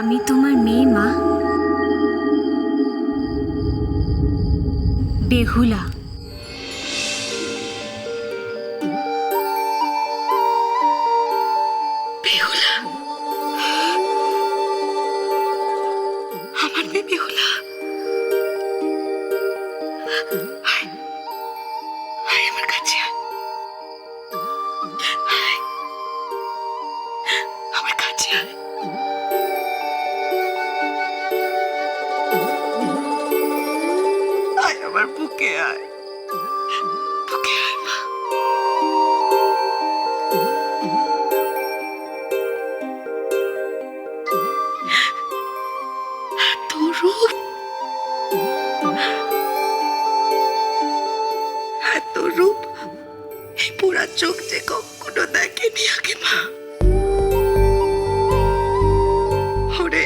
আমি তোমার মেয়ে মা, বেহুলা। বেহুলা? আমার মেয়ে বেহুলা? আয়, আয় আমার কাছে আয়। আয়, আমার কাছে আয়। আয় আমার বুকে আয়, বুকে আয় মা। এত রূপ, এত রূপ এই পোড়া চোখ যে কখনো দেখেনি আগে মা। ওরে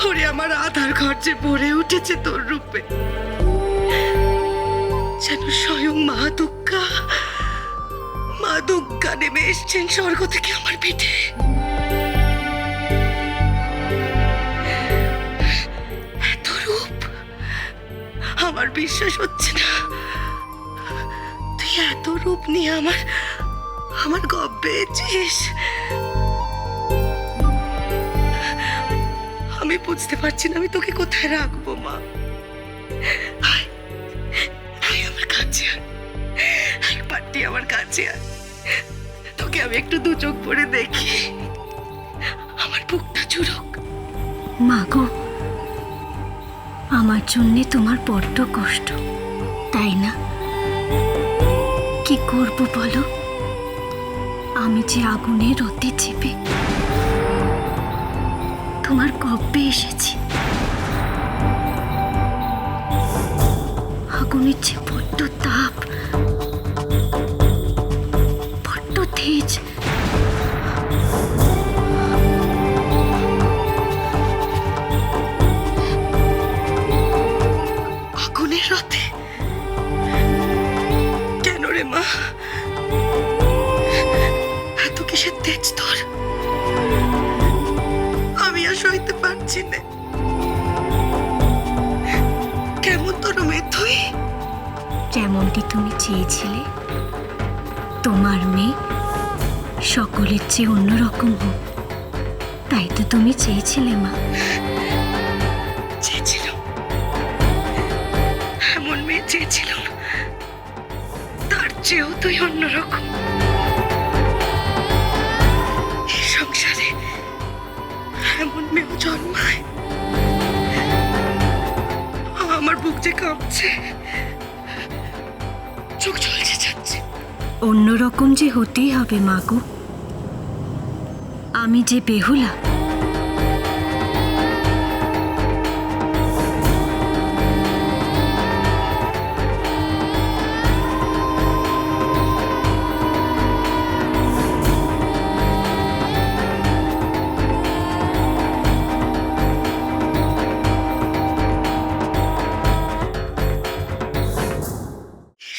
ওরে আমার আধার ঘর যে ভরে উঠেছে তোর রূপে, যেন স্বয়ং মা দুর্গা নেমে এসছেন স্বর্গ থেকে আমার পিঠে। এত রূপ, আমার বিশ্বাস হচ্ছে না তুই এত রূপ নিয়ে আমার গব্বে এসেছিস। আমি বুঝতে পারছি না আমি তোকে কোথায় রাখবো মা। আয়, আয় আমার কাছে আয়, একবারটি আমার কাছে আয়। তোকে আমি একটু দু চোখ পরে দেখি, আমার বুকটা জুড়ুক। মা গো, আমার জন্যে তোমার বড্ড কষ্ট, তাই না? কি করব বলো? আমি যে আগুনের রতে চেপে তোমার গব্বে এসেছি। আগুনের যে বড্ড তাপ, বড্ড তেজ। আগুনের রথে? কেন রে মা, এত কিসের তেজ তোর? আমি আর সইতে পারছি না। কেমন তোর মেয়ে তুই? যেমনটি তুমি চেয়েছিলে তোমার মেয়ে সকলের চেয়ে অন্যরকম হোক, তাই তো তুমি চেয়েছিলে মা। চেয়েছিল, এমন মেয়ে চেয়েছিল, তার চেয়েও তুই অন্যরকম। এই সংসারে এমন মেয়েও জন্মায়? আমার বুক যে কাঁপছে, চোখ জ্বলছে যাচ্ছে। অন্যরকম যে হতেই হবে মা গো। আমি যে বেহুলা,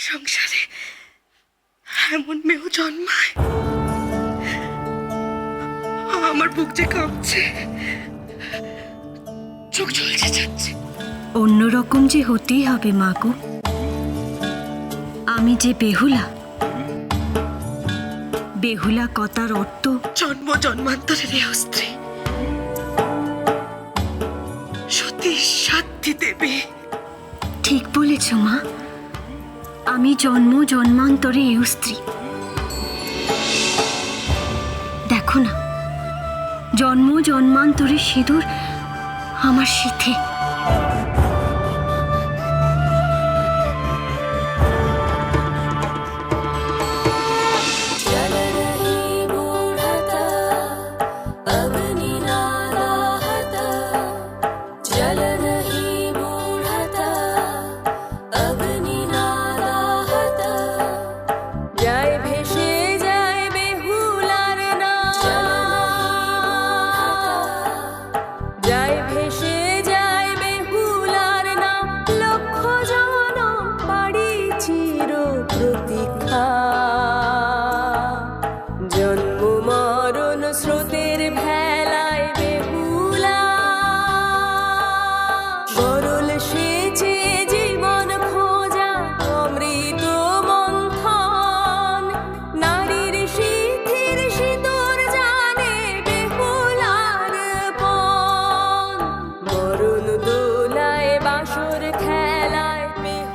সংসারে এমন মেয়েও জন্মায়? আমার বুক যে কাঁপছে, চোখ জ্বলছে যাচ্ছে। অন্যরকম যে হতেই হবে মা গো। আমি যে বেহুলা, বেহুলা কথার অর্থ জন্ম জন্মান্তরের এই স্ত্রী, সতী সাধ্যী দেবী। ঠিক বলেছ মা। আমি জন্ম জন্মান্তরে এই স্ত্রী। দেখো না, জন্ম জন্মান্তরে সিঁদুর আমার শীতে। ভেসে যায়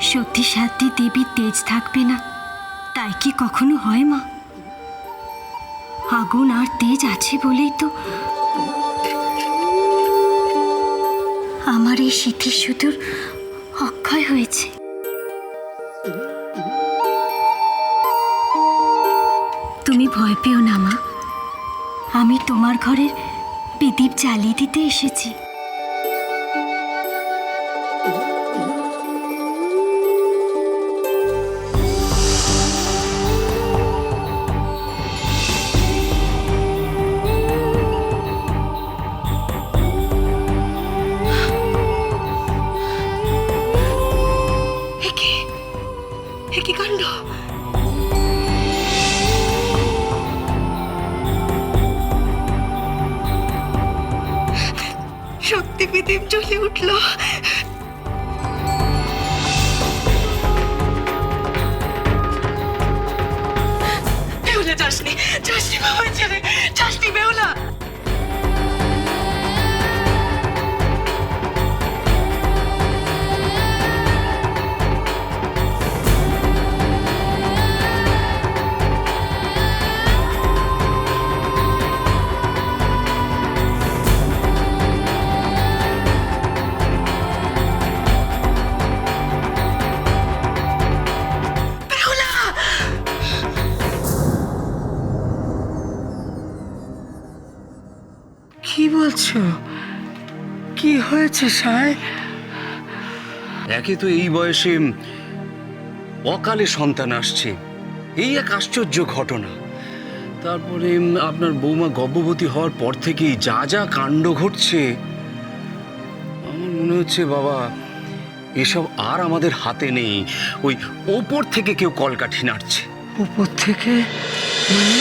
সত্যি সাধ্যি দেবীর তেজ থাকবে না, তাই কি কখনো হয় মা? আগুন আর তেজ আছে বলেই তো আমার এই স্মৃতিসুদূর অক্ষয় হয়েছে। তুমি ভয় পেও না মা, আমি তোমার ঘরের প্রদীপ জ্বালিয়ে দিতে এসেছি। কি কাণ্ড! সত্যি প্রদীপ জ্বলে উঠল। বেহুলা যাসনি, যাসনি বাবা, ছেড়ে যাসনি বেহুলা। কি বলছো? কি হয়েছে সায়? একে তো এই বয়সে অকালে সন্তান আসছে, এই এক আশ্চর্য ঘটনা। তারপরে আপনার বৌমা গর্ভবতী হওয়ার পর থেকেই যা যা কাণ্ড ঘটছে, আমার মনে হচ্ছে বাবা এসব আর আমাদের হাতে নেই। ওই ওপর থেকে কেউ কলকাঠি নাড়ছে। উপর থেকে মানে?